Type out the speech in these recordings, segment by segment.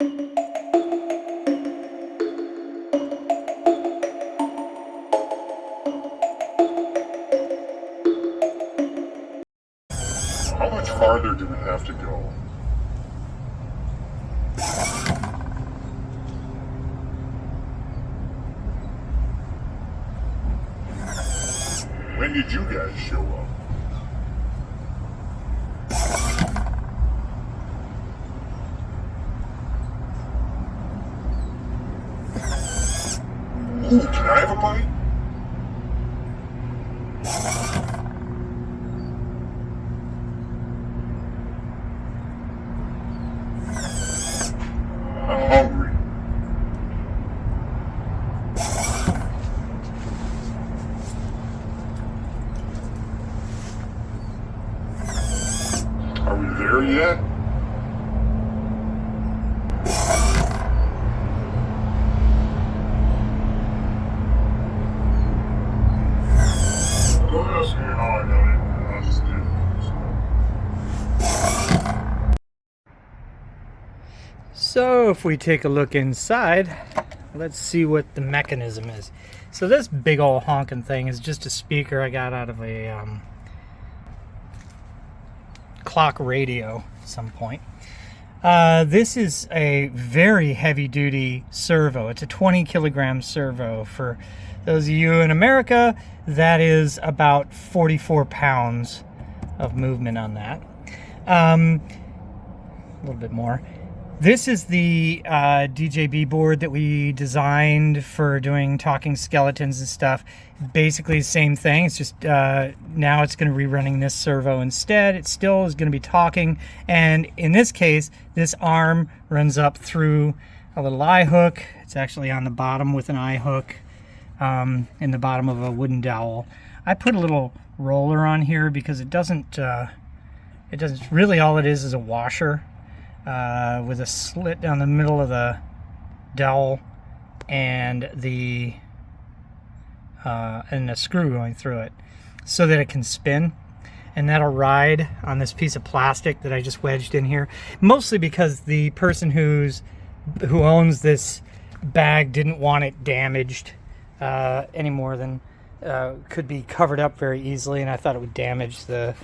How much farther do we have to go? When did you guys show up? Ooh, can I have a bite? I'm hungry. Are we there yet? Don't ask me how I know it. I just did. So if we take a look inside, let's see what the mechanism is. So this big old honking thing is just a speaker I got out of a clock radio at some point. This is a very heavy-duty servo. It's a 20 kilogram servo. For those of you in America, that is about 44 pounds of movement on that. A little bit more. This is the DJB board that we designed for doing talking skeletons and stuff. Basically the same thing. It's just now it's going to be running this servo instead. It still is going to be talking, and in this case this arm runs up through a little eye hook. It's actually on the bottom with an eye hook in the bottom of a wooden dowel. I put a little roller on here because it doesn't really, all it is a washer with a slit down the middle of the dowel and a screw going through it so that it can spin, and that'll ride on this piece of plastic that I just wedged in here, mostly because the person who owns this bag didn't want it damaged any more than could be covered up very easily, and I thought it would damage the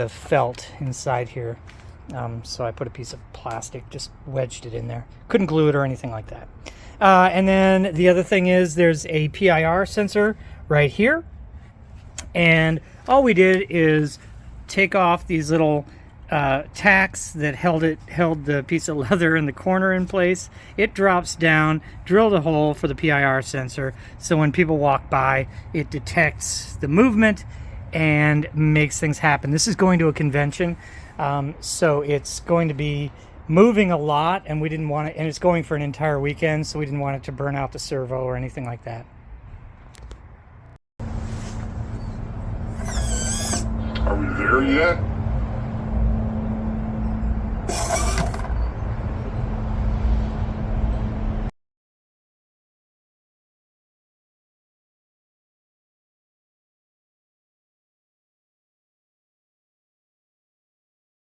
felt inside here. So I put a piece of plastic, just wedged it in there. Couldn't glue it or anything like that. And then the other thing is there's a PIR sensor right here. And all we did is take off these little tacks that held the piece of leather in the corner in place. It drops down, drilled a hole for the PIR sensor, so when people walk by, it detects the movement and makes things happen. This is going to a convention. So it's going to be moving a lot, and we didn't want it, and it's going for an entire weekend, so we didn't want it to burn out the servo or anything like that. Are we there yet?